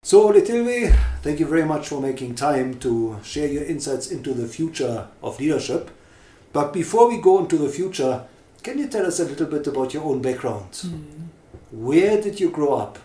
So, Oletilwe, thank you very much for making time to share your insights into the future of leadership. But before we go into the future, can you tell us a little bit about your own background? Where did you grow up?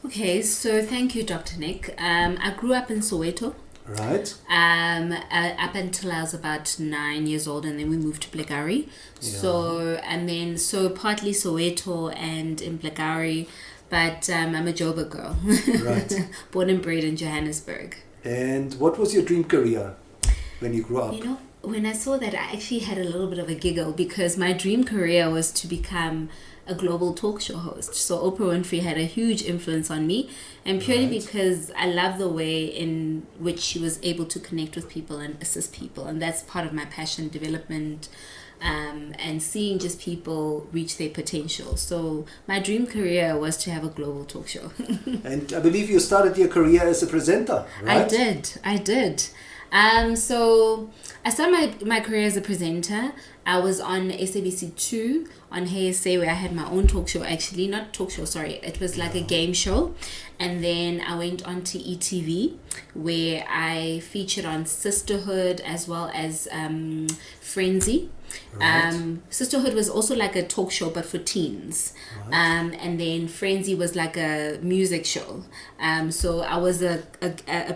Okay, so thank you, Dr. Nick. I grew up in Soweto. Right. Up until I was about 9 years old, and then we moved to Blagari. Yeah. So partly Soweto and in Blagari, but I'm a Joburg girl. Right. Born and bred in Johannesburg. And what was your dream career when you grew up? You know, when I saw that, I actually had a little bit of a giggle because my dream career was to become a global talk show host. So Oprah Winfrey had a huge influence on me, and purely because I love the way in which she was able to connect with people and assist people, and that's part of my passion development, and seeing just people reach their potential. So my dream career was to have a global talk show. And I believe you started your career as a presenter, right? I did. So I started my career as a presenter. I was on SABC2 on Hey SA, where I had my own talk show, actually. Not talk show, sorry. It was like a game show. And then I went on to ETV, where I featured on Sisterhood as well as Frenzy. Right. Sisterhood was also like a talk show, but for teens. Right. And then Frenzy was like a music show. So I was a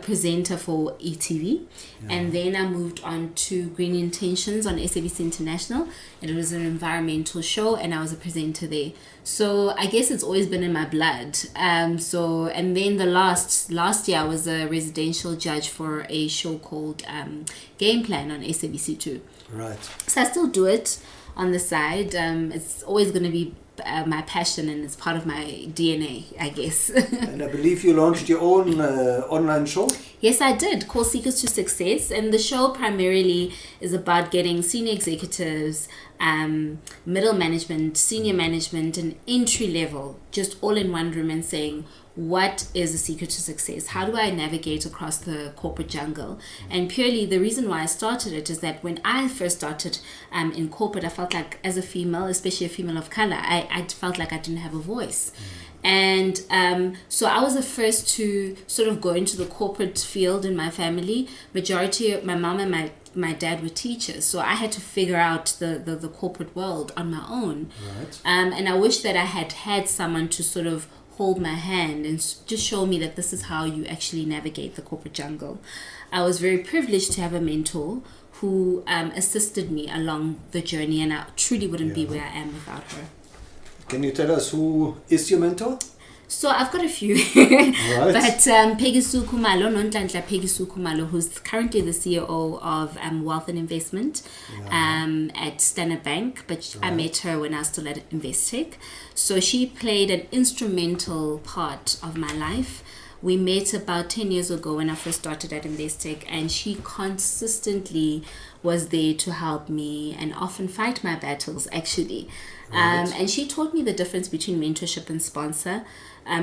presenter for ETV. Yeah. And then I moved on to Green Intentions on SABC International. And it was an environmental show, and I was a presenter there. So I guess it's always been in my blood. And then the last year I was a residential judge for a show called Game Plan on SABC2. Right. So I still do it on the side. It's always going to be my passion, and it's part of my DNA, I guess. And I believe you launched your own online show? Yes, I did, called Secrets to Success. And the show primarily is about getting senior executives, middle management, senior management, and entry level, just all in one room, and saying, what is the secret to success? How do I navigate across the corporate jungle? And purely the reason why I started it is that when I first started in corporate, I felt like as a female, especially a female of color, I felt like I didn't have a voice. And so I was the first to sort of go into the corporate field in my family. Majority of my mom and my dad were teachers, so I had to figure out the corporate world on my own. Right. And I wish that I had someone to sort of hold my hand and just show me that this is how you actually navigate the corporate jungle. I was very privileged to have a mentor who assisted me along the journey, and I truly wouldn't be where I am without her. Can you tell us who is your mentor? So I've got a few, Right. But Peggy Sue Khumalo, Nonhlanhla Peggy Sue Khumalo, who's currently the CEO of Wealth and Investment at Standard Bank, but I met her when I was still at Investec. So she played an instrumental part of my life. We met about 10 years ago when I first started at Investec, and she consistently was there to help me and often fight my battles, actually. Right. And she taught me the difference between mentorship and sponsor.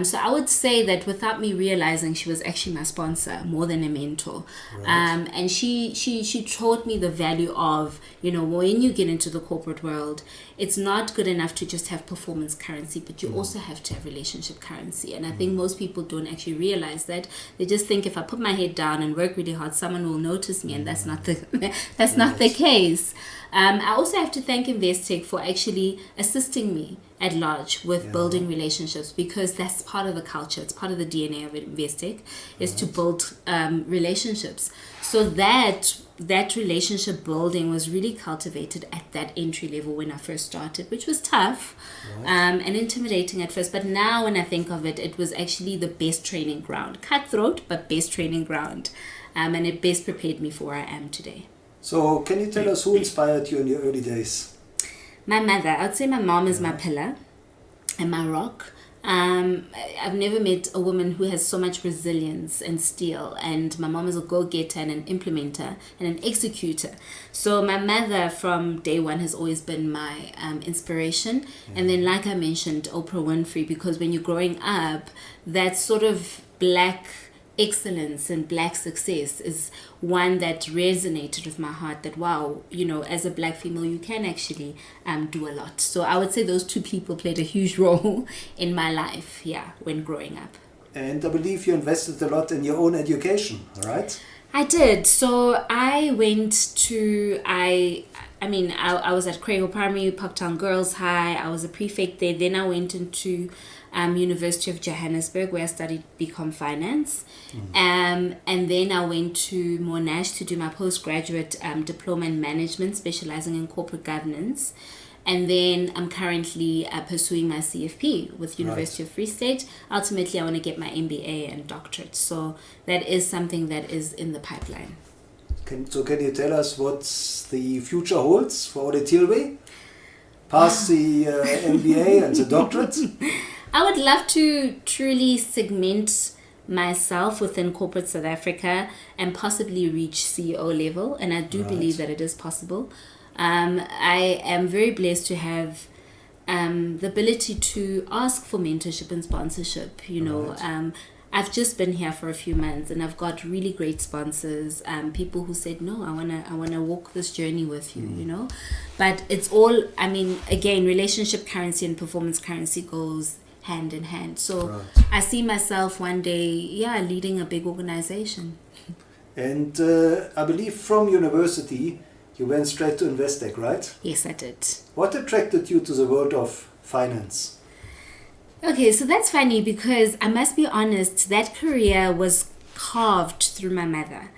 So I would say that without me realizing, she was actually my sponsor more than a mentor. Right. And she taught me the value of, when you get into the corporate world, it's not good enough to just have performance currency, but you also have to have relationship currency. And I think most people don't actually realize that. They just think if I put my head down and work really hard, someone will notice me, and that's not the case. I also have to thank Investec for actually assisting me at large with building relationships, because that's part of the culture. It's part of the DNA of Investec, is to build relationships. So that relationship building was really cultivated at that entry level when I first started, which was tough and intimidating at first. But now when I think of it, it was actually the best training ground. Cutthroat, but best training ground. And it best prepared me for where I am today. So can you tell us who inspired you in your early days? My mother. I'd say my mom is my pillar and my rock. I've never met a woman who has so much resilience and steel, and my mom is a go-getter and an implementer and an executor. So my mother from day one has always been my inspiration. And then, like I mentioned, Oprah Winfrey, because when you're growing up, that sort of black excellence and black success is one that resonated with my heart, that wow, as a black female you can actually do a lot. So I would say those two people played a huge role in my life when growing up. And I believe you invested a lot in your own education, right? I did. So I went to, I was at Craigville Primary, Parktown Girls High. I was a prefect there. Then I went into University of Johannesburg, where I studied BCom Finance. And then I went to Monash to do my postgraduate diploma in management, specializing in corporate governance. And then I'm currently pursuing my CFP with University of Free State. Ultimately, I want to get my MBA and doctorate. So that is something that is in the pipeline. Can you tell us what the future holds for Oletilwe? Past the MBA and the doctorate? I would love to truly segment myself within corporate South Africa and possibly reach CEO level. And I do believe that it is possible. I am very blessed to have the ability to ask for mentorship and sponsorship. I've just been here for a few months and I've got really great sponsors, people who said, no, I wanna walk this journey with you, But it's all, again, relationship currency and performance currency goes hand in hand. So I see myself one day, leading a big organization. And I believe from university, you went straight to Investec, right? Yes, I did. What attracted you to the world of finance? Okay, so that's funny because I must be honest, that career was carved through my mother.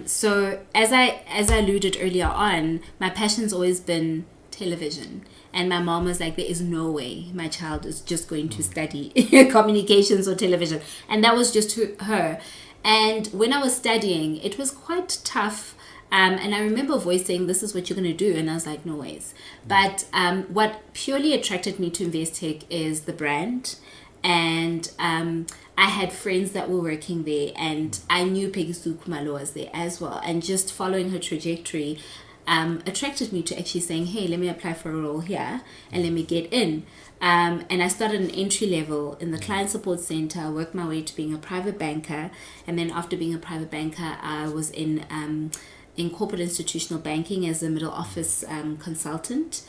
So as I alluded earlier on, my passion's always been television. And my mom was like, there is no way my child is just going to study communications or television. And that was just her. And when I was studying, it was quite tough. And I remember a voice saying, this is what you're going to do. And I was like, no ways. But what purely attracted me to Investec is the brand. And I had friends that were working there. And I knew Peggy Sue Khumalo was there as well. And just following her trajectory attracted me to actually saying, hey, let me apply for a role here and let me get in. And I started an entry level in the client support center. I worked my way to being a private banker. And then after being a private banker, I was in corporate institutional banking as a middle office consultant.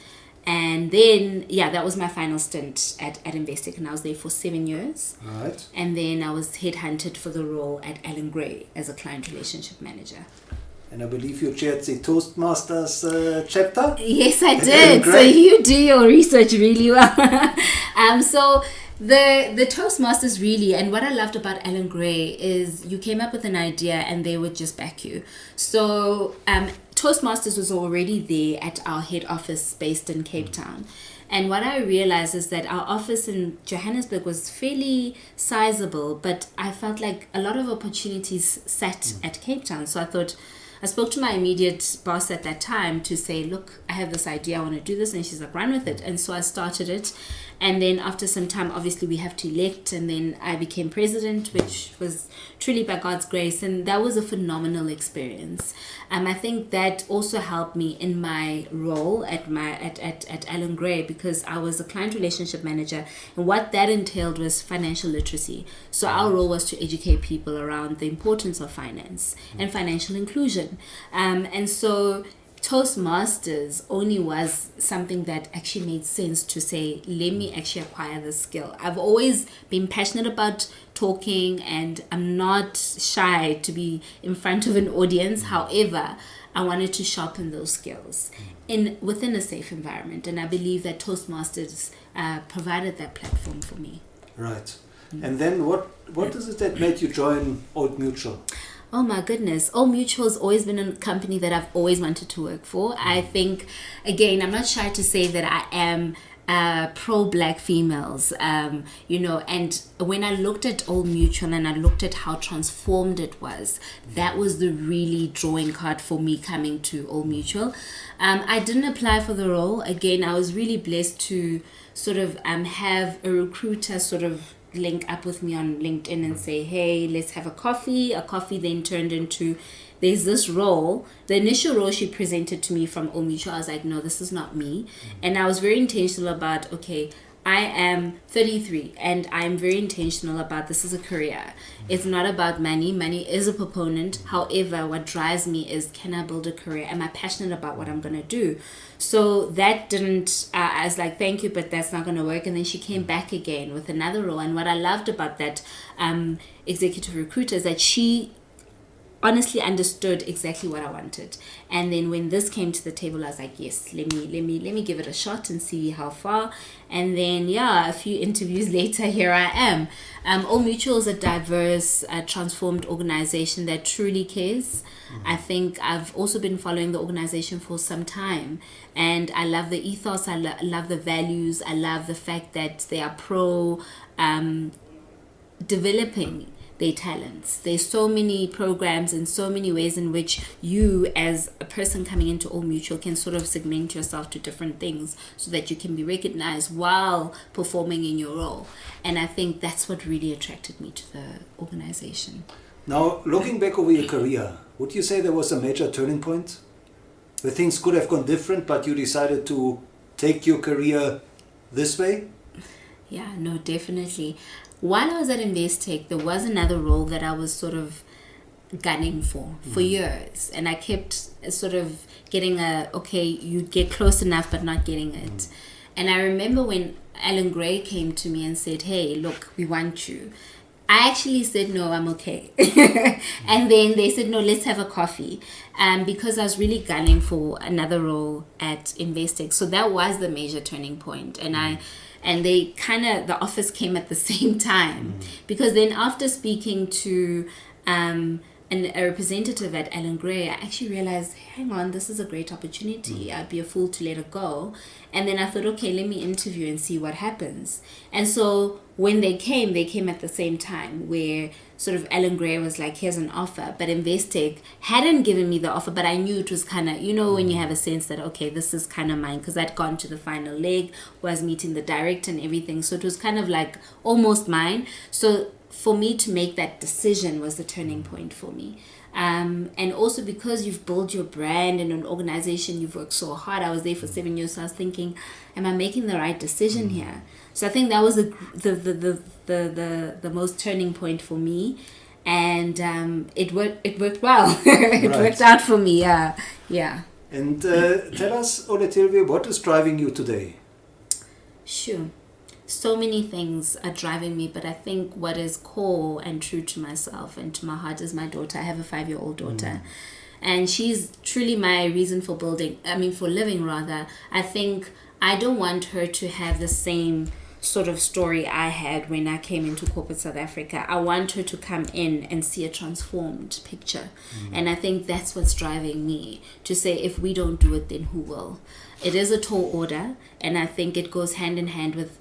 And then, that was my final stint at Investec, and I was there for 7 years. Right. And then I was headhunted for the role at Allen Gray as a client relationship manager. And I believe you chaired the Toastmasters chapter? Yes, I did. So you do your research really well. So the Toastmasters really, and what I loved about Allen Gray is you came up with an idea and they would just back you. So Toastmasters was already there at our head office based in Cape Town. And what I realized is that our office in Johannesburg was fairly sizable, but I felt like a lot of opportunities sat at Cape Town. So I spoke to my immediate boss at that time to say, look, I have this idea, I want to do this. And she's like, run with it. And so I started it. And then after some time, obviously we have to elect. And then I became president, which was truly by God's grace. And that was a phenomenal experience. I think that also helped me in my role at Allen Gray, because I was a client relationship manager. And what that entailed was financial literacy. So our role was to educate people around the importance of finance and financial inclusion. And so Toastmasters only was something that actually made sense to say, let me actually acquire this skill. I've always been passionate about talking and I'm not shy to be in front of an audience. However, I wanted to sharpen those skills within a safe environment. And I believe that Toastmasters provided that platform for me. Right. And then what is it that made you join Old Mutual? Oh my goodness. Old Mutual has always been a company that I've always wanted to work for. I think, again, I'm not shy to say that I am pro-black females, and when I looked at Old Mutual and I looked at how transformed it was, that was the really drawing card for me coming to Old Mutual. I didn't apply for the role. Again, I was really blessed to sort of have a recruiter sort of link up with me on LinkedIn and say, hey, let's have a coffee. A coffee then turned into, there's this role. The initial role she presented to me from Old Mutual, I was like, no, this is not me. And I was very intentional about, okay, I am 33 and I'm very intentional about this as a career. It's not about money. Money is a proponent. However, what drives me is, can I build a career? Am I passionate about what I'm going to do? So that didn't, I was like, thank you, but that's not going to work. And then she came back again with another role. And what I loved about that executive recruiter is that she honestly understood exactly what I wanted. And then when this came to the table, I was like, yes, let me give it a shot and see how far. And then a few interviews later, here I am. Old Mutual is a diverse, transformed organization that truly cares. I think I've also been following the organization for some time, and I love the ethos, I love the values, I love the fact that they are pro developing their talents. There's so many programs and so many ways in which you as a person coming into Old Mutual can sort of segment yourself to different things so that you can be recognized while performing in your role. And I think that's what really attracted me to the organization. Now, looking back over your career, would you say there was a major turning point where things could have gone different, but you decided to take your career this way? Yeah, no, definitely. While I was at Investec, there was another role that I was sort of gunning for years. And I kept sort of getting you'd get close enough but not getting it. And I remember when Alan Gray came to me and said, hey, look, we want you. I actually said, no, I'm okay. And then they said, no, let's have a coffee. Because I was really gunning for another role at Investec. So that was the major turning point. And they the offers came at the same time. Because then after speaking to a representative at Alan Gray, I actually realized, hang on, this is a great opportunity. I'd be a fool to let it go. And then I thought, okay, let me interview and see what happens. And so when they came at the same time, where sort of Alan Gray was like, here's an offer. But Investec hadn't given me the offer, but I knew it was kind of, when you have a sense that, okay, this is kind of mine, because I'd gone to the final leg, was meeting the director and everything. So it was kind of like almost mine. So for me to make that decision was the turning point for me. And also because you've built your brand in an organization, you've worked so hard. I was there for 7 years, so I was thinking, am I making the right decision here? So I think that was the most turning point for me, and it worked well. It worked out for me. Yeah. And tell us, Oletilwe, what is driving you today? Sure. So many things are driving me, but I think what is core and true to myself and to my heart is my daughter. I have a 5-year-old daughter. And she's truly my reason for living rather. I think I don't want her to have the same sort of story I had when I came into corporate South Africa. I want her to come in and see a transformed picture. And I think that's what's driving me to say, if we don't do it, then who will? It is a tall order, and I think it goes hand in hand with,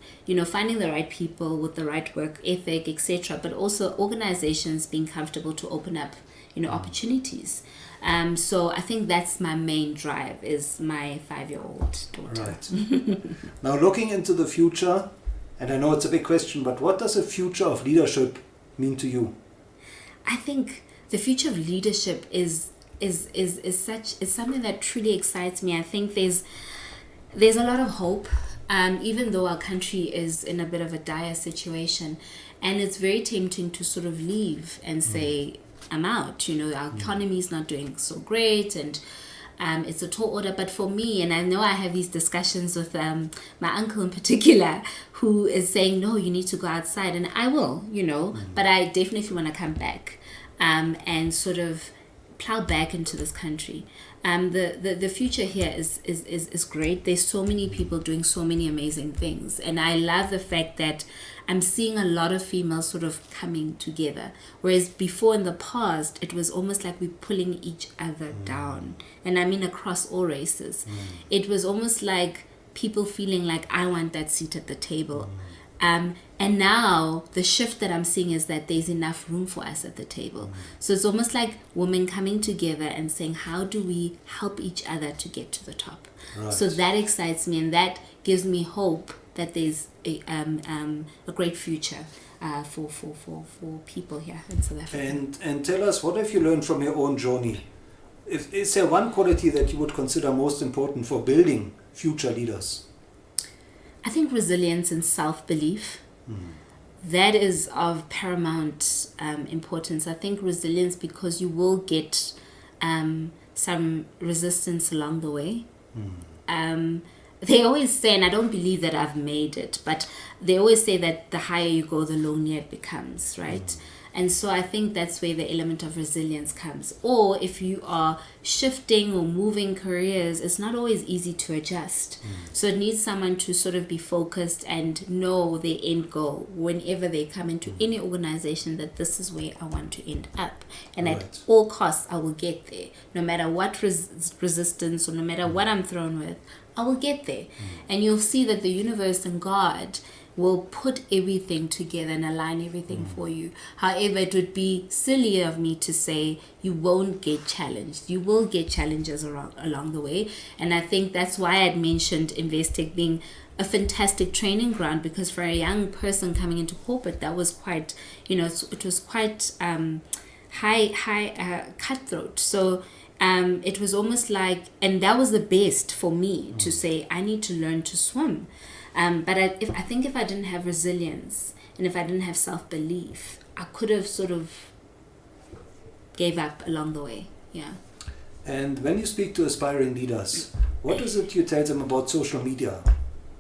finding the right people with the right work ethic, etc., but also organizations being comfortable to open up, opportunities. So I think that's my main drive, is my 5-year-old daughter. Right. Now, looking into the future, and I know it's a big question, but what does the future of leadership mean to you? I think the future of leadership is something that truly excites me. I think there's a lot of hope, even though our country is in a bit of a dire situation, and it's very tempting to sort of leave and say, I'm out. Our economy is not doing so great, and it's a tall order. But for me, and I know I have these discussions with my uncle in particular, who is saying, no, you need to go outside, and I will, but I definitely want to come back and sort of plow back into this country. The future here is great. There's so many people doing so many amazing things, and I love the fact that I'm seeing a lot of females sort of coming together, whereas before in the past it was almost like we're pulling each other down, and I mean across all races. It was almost like people feeling like, I want that seat at the table. And now the shift that I'm seeing is that there's enough room for us at the table. So it's almost like women coming together and saying, how do we help each other to get to the top? Right. So that excites me, and that gives me hope that there's a great future for people here in South Africa. And tell us, what have you learned from your own journey? Is there one quality that you would consider most important for building future leaders? I think resilience and self-belief. That is of paramount importance. I think resilience, because you will get some resistance along the way. They always say, and I don't believe that I've made it, but they always say that the higher you go, the lonelier it becomes, right? And so I think that's where the element of resilience comes. Or if you are shifting or moving careers, it's not always easy to adjust. So it needs someone to sort of be focused and know their end goal whenever they come into any organization, that this is where I want to end up. And at all costs, I will get there. No matter what resistance or no matter what I'm thrown with, I will get there. And you'll see that the universe and God will put everything together and align everything for you. However, it would be silly of me to say you won't get challenged. You will get challenges along the way. And I think that's why I'd mentioned Investec being a fantastic training ground, because for a young person coming into corporate, that was quite, it was quite high cutthroat. So it was almost like, and that was the best for me to say, I need to learn to swim. But I think if I didn't have resilience and if I didn't have self-belief, I could have sort of gave up along the way. Yeah. And when you speak to aspiring leaders, what is it you tell them about social media?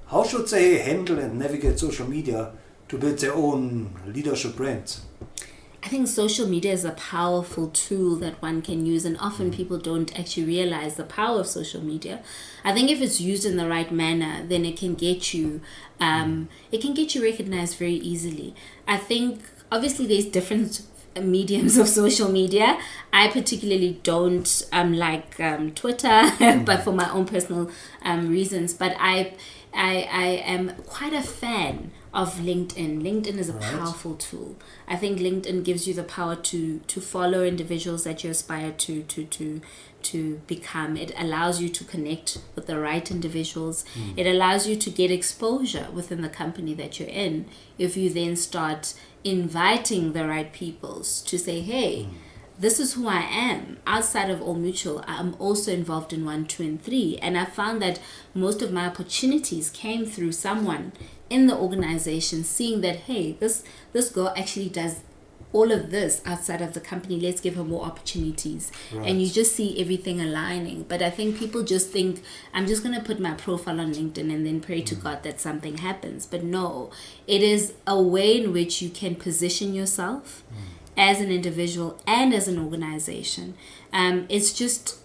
How should they handle and navigate social media to build their own leadership brand? I think social media is a powerful tool that one can use, and often people don't actually realize the power of social media. I think if it's used in the right manner, then it can get you recognized very easily. I think obviously there's different mediums of social media. I particularly don't like Twitter, but for my own personal reasons. But I am quite a fan of LinkedIn. LinkedIn is a powerful tool. I think LinkedIn gives you the power to follow individuals that you aspire to become. It allows you to connect with the right individuals. It allows you to get exposure within the company that you're in. If you then start inviting the right peoples to say, hey, this is who I am. Outside of All Mutual, I'm also involved in 1, 2, and 3. And I found that most of my opportunities came through someone in the organization seeing that, hey, this girl actually does all of this outside of the company. Let's give her more opportunities. And you just see everything aligning. But I think people just think, I'm just going to put my profile on LinkedIn and then pray to God that something happens. But no, it is a way in which you can position yourself as an individual and as an organization. It's just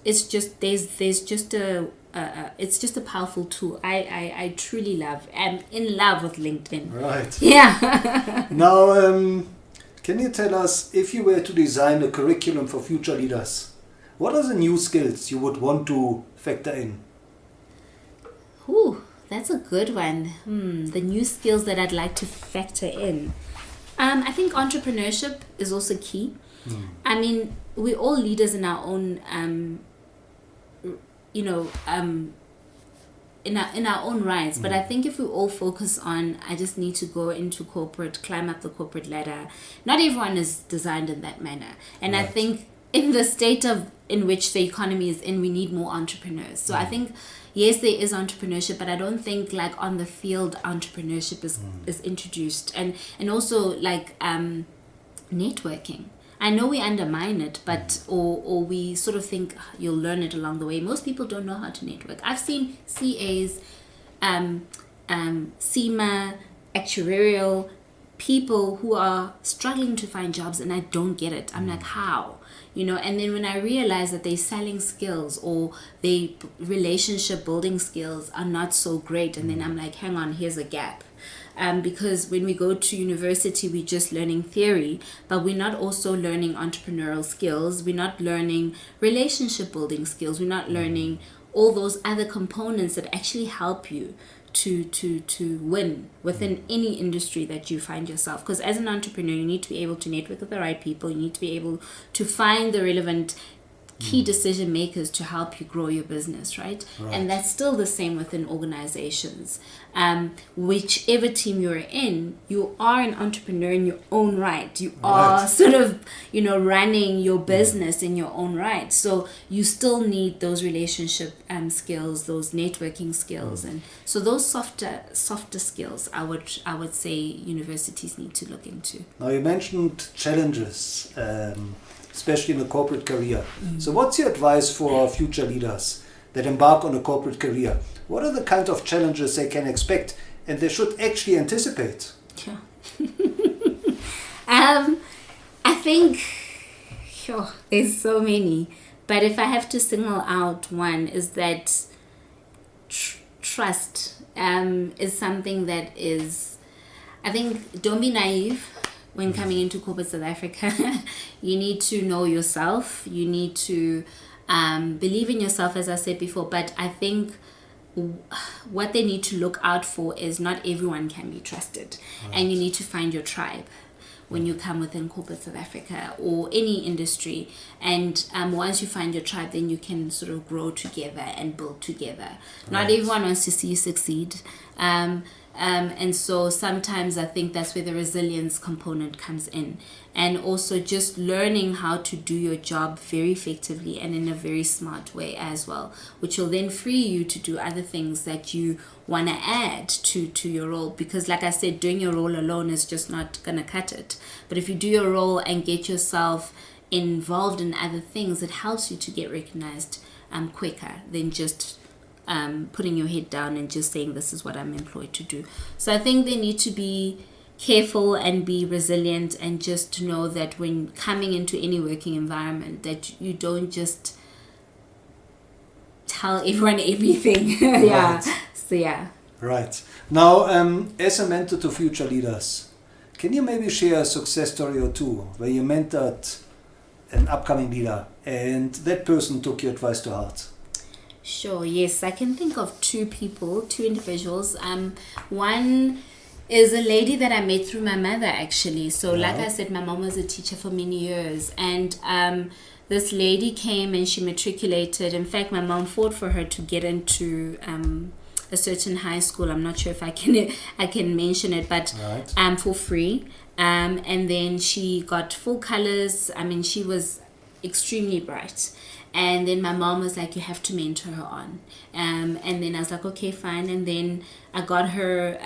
a powerful tool. I truly am in love with LinkedIn. Right. Yeah. Now, can you tell us, if you were to design a curriculum for future leaders, what are the new skills you would want to factor in? Ooh, that's a good one. The new skills that I'd like to factor in. I think entrepreneurship is also key. I mean, we're all leaders in our own, in our own rights. But I think if we all focus on, I just need to go into corporate, climb up the corporate ladder. Not everyone is designed in that manner. And I think in the state in which the economy is in, we need more entrepreneurs. So I think, yes, there is entrepreneurship, but I don't think like on the field entrepreneurship is introduced. And also like networking. I know we undermine it, but or we sort of think you'll learn it along the way. Most people don't know how to network. I've seen CAs, SEMA, actuarial people who are struggling to find jobs, and I don't get it. I'm like, how? And then when I realize that their selling skills or their relationship building skills are not so great, and then I'm like, hang on, here's a gap. Because when we go to university, we're just learning theory, but we're not also learning entrepreneurial skills. We're not learning relationship building skills. We're not learning all those other components that actually help you to win within any industry that you find yourself. Because as an entrepreneur, you need to be able to network with the right people. You need to be able to find the relevant key decision makers to help you grow your business, right? And that's still the same within organizations. Whichever team you're in, you are an entrepreneur in your own right. You are sort of, running your business in your own right. So you still need those relationship skills, those networking skills, and so those softer skills. I would say universities need to look into. Now you mentioned challenges, especially in a corporate career. So what's your advice for future leaders that embark on a corporate career? What are the kind of challenges they can expect and they should actually anticipate? Yeah. I think there's so many, but if I have to single out one, is that trust is something that is, I think, don't be naive when coming into corporate South Africa. You need to know yourself. You need to believe in yourself, as I said before. But I think what they need to look out for is not everyone can be trusted. And you need to find your tribe when you come within corporate South Africa or any industry. And once you find your tribe, then you can sort of grow together and build together. Not everyone wants to see you succeed. And so sometimes I think that's where the resilience component comes in. And also just learning how to do your job very effectively and in a very smart way as well, which will then free you to do other things that you want to add to your role. Because like I said, doing your role alone is just not going to cut it. But if you do your role and get yourself involved in other things, it helps you to get recognized quicker than just putting your head down and just saying this is what I'm employed to do. So I think they need to be careful and be resilient, and just to know that when coming into any working environment, that you don't just tell everyone everything. Right. Now, as a mentor to future leaders, can you maybe share a success story or two where you mentored an upcoming leader and that person took your advice to heart? Sure, yes. I can think of two individuals. One is a lady that I met through my mother, actually. So like I said, my mom was a teacher for many years. And this lady came and she matriculated. In fact, my mom fought for her to get into a certain high school. I'm not sure if I can mention it, but for free. And then she got full colors. I mean, she was extremely bright. And then my mom was like, you have to mentor her on. And then I was like, okay, fine. And then I got her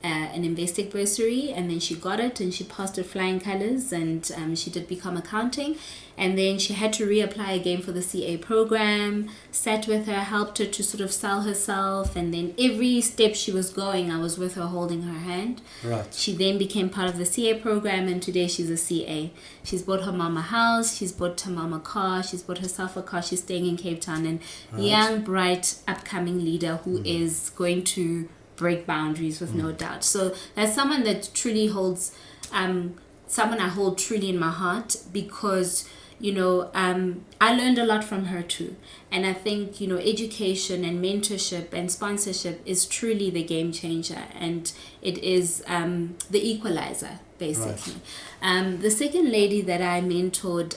an Investec bursary, and then she got it and she passed with flying colors, and she did become accounting. And then she had to reapply again for the CA program, sat with her, helped her to sort of sell herself. And then every step she was going, I was with her holding her hand. Right. She then became part of the CA program, and today she's a CA. She's bought her mom a house, she's bought her mom a car, she's bought herself a car, she's staying in Cape Town. And young, bright, upcoming leader who is going to break boundaries with no doubt. So that's someone that truly holds, someone I hold truly in my heart, because I learned a lot from her too. And I think, education and mentorship and sponsorship is truly the game changer, and it is the equalizer, basically. Right. The second lady that I mentored,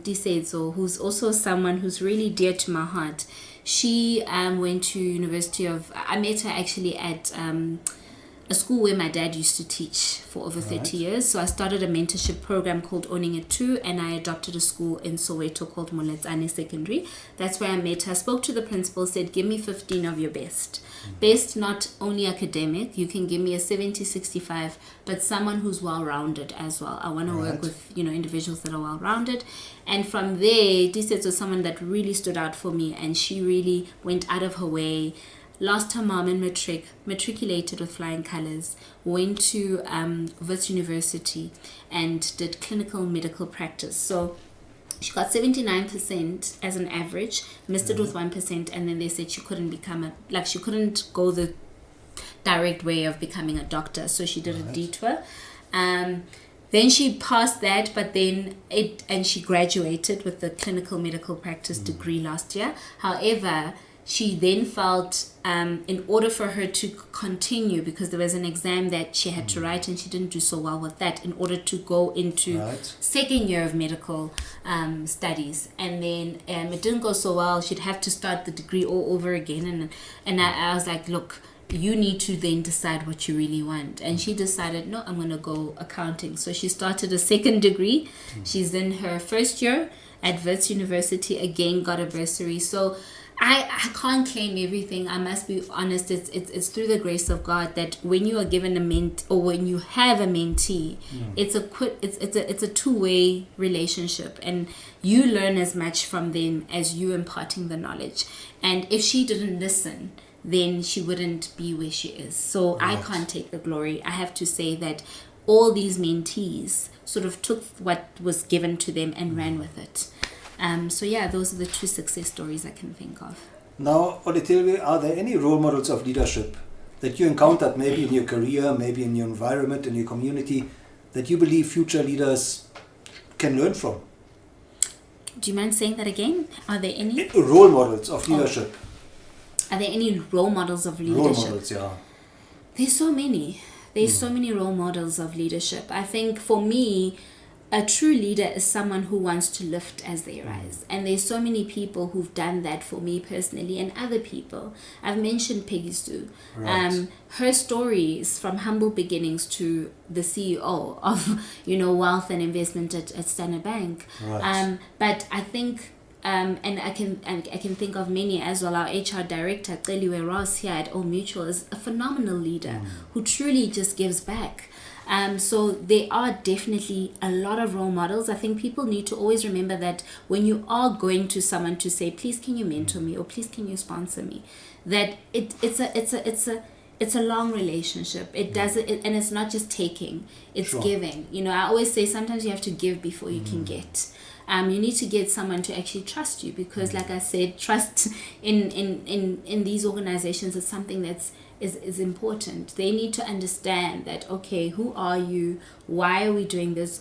Disetso, who's also someone who's really dear to my heart. She went to I met her actually at a school where my dad used to teach for over 30 years. So I started a mentorship program called Owning It Too, and I adopted a school in Soweto called Moletsane Secondary. That's where I met her. I spoke to the principal, said, give me 15 of your best. Best, not only academic, you can give me a 70, 65, but someone who's well-rounded as well. I want to work with, individuals that are well-rounded. And from there, this was someone that really stood out for me, and she really went out of her way. Lost her mom in matriculated with flying colors, went to Wits University and did clinical medical practice. So she got 79% as an average, missed it with 1%, and then they said she couldn't she couldn't go the direct way of becoming a doctor. So she did a detour. Then she passed that, but then she graduated with the clinical medical practice degree last year. However, she then felt in order for her to continue, because there was an exam that she had to write and she didn't do so well with that, in order to go into second year of medical studies, and then it didn't go so well, she'd have to start the degree all over again, and I was like, look, you need to then decide what you really want. And she decided, no, I'm going to go accounting. So she started a second degree. She's in her first year at Wits University, again got a bursary. So I can't claim everything. I must be honest. It's through the grace of God that when you are given a or when you have a mentee, it's a two-way relationship, and you learn as much from them as you imparting the knowledge. And if she didn't listen, then she wouldn't be where she is. So I can't take the glory. I have to say that all these mentees sort of took what was given to them and ran with it. So yeah, those are the two success stories I can think of. Now, Oletilwe, are there any role models of leadership that you encountered maybe in your career, maybe in your environment, in your community, that you believe future leaders can learn from? Do you mind saying that again? Are there any? Role models of leadership. Are there any role models of leadership? Role models, yeah. There's so many. There's so many role models of leadership. I think for me, a true leader is someone who wants to lift as they rise. And there's so many people who've done that for me personally and other people. I've mentioned Peggy Sue. Right. Her stories from humble beginnings to the CEO of, wealth and investment at Standard Bank. Right. But I think and I can think of many as well. Our HR director, Oletilwe Mogashoa here at Old Mutual, is a phenomenal leader who truly just gives back. So there are definitely a lot of role models. I think people need to always remember that when you are going to someone to say, please can you mentor me, or please can you sponsor me, that it's a long relationship. It does it, and it's not just taking, it's giving. I always say sometimes you have to give before you can get. You need to get someone to actually trust you, because like I said, trust in these organizations is something that's is important. They need to understand that, okay, who are you? Why are we doing this?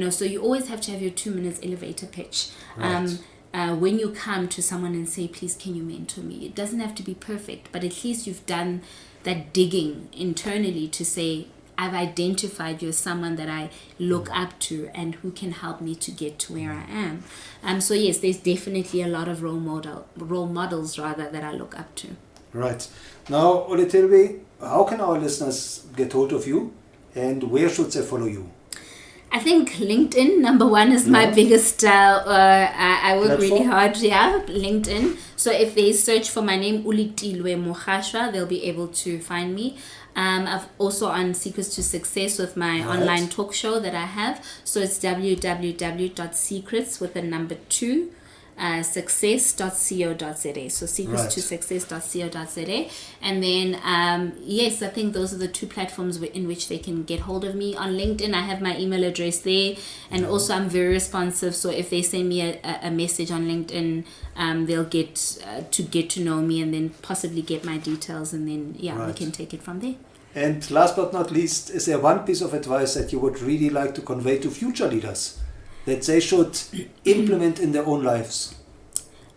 So you always have to have your 2 minutes elevator pitch. Right. When you come to someone and say, please can you mentor me? It doesn't have to be perfect, but at least you've done that digging internally to say, I've identified you as someone that I look up to and who can help me to get to where I am. So yes, there's definitely a lot of role models that I look up to. Right. Now, Oletilwe, how can our listeners get hold of you, and where should they follow you? I think LinkedIn, number one, is my biggest, I work really hard, LinkedIn. So if they search for my name, Oletilwe Mogashoa, they'll be able to find me. I've also on Secrets to Success with my online talk show that I have. So it's www.secrets with the number 2 success.co.za. So secrets to success.co.za. And then yes, I think those are the two platforms in which they can get hold of me. On LinkedIn, I have my email address there, and also I'm very responsive. So if they send me a message on LinkedIn, they'll get to know me, and then possibly get my details, and then we can take it from there. And last but not least, is there one piece of advice that you would really like to convey to future leaders that they should implement in their own lives?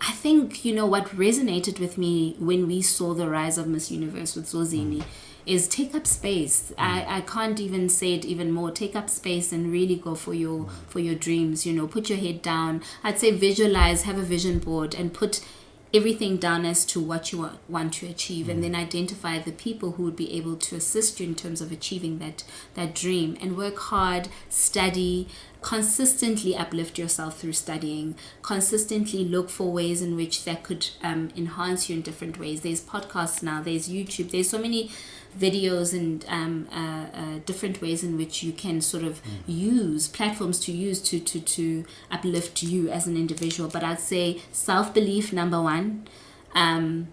I think, what resonated with me when we saw the rise of Miss Universe with Zozini is take up space. I can't even say it even more. Take up space and really go for your dreams. Put your head down. I'd say visualize, have a vision board, and put everything down as to what you want to achieve, and then identify the people who would be able to assist you in terms of achieving that dream, and work hard, study, consistently uplift yourself through studying, consistently look for ways in which that could enhance you in different ways. There's podcasts now, there's YouTube, there's so many videos and different ways in which you can sort of use platforms to use to uplift you as an individual. But I'd say self-belief, number one, and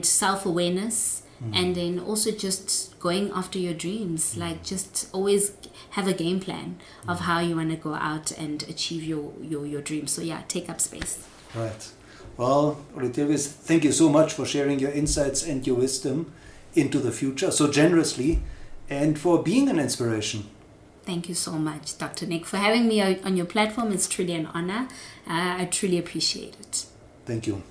self-awareness, and then also just going after your dreams. Like, just always have a game plan of how you want to go out and achieve your dreams. So take up space. Right. Well, Oletilwe, thank you so much for sharing your insights and your wisdom into the future so generously, and for being an inspiration. Thank you so much, Dr. Nick, for having me on your platform. It's truly an honor. I truly appreciate it. Thank you.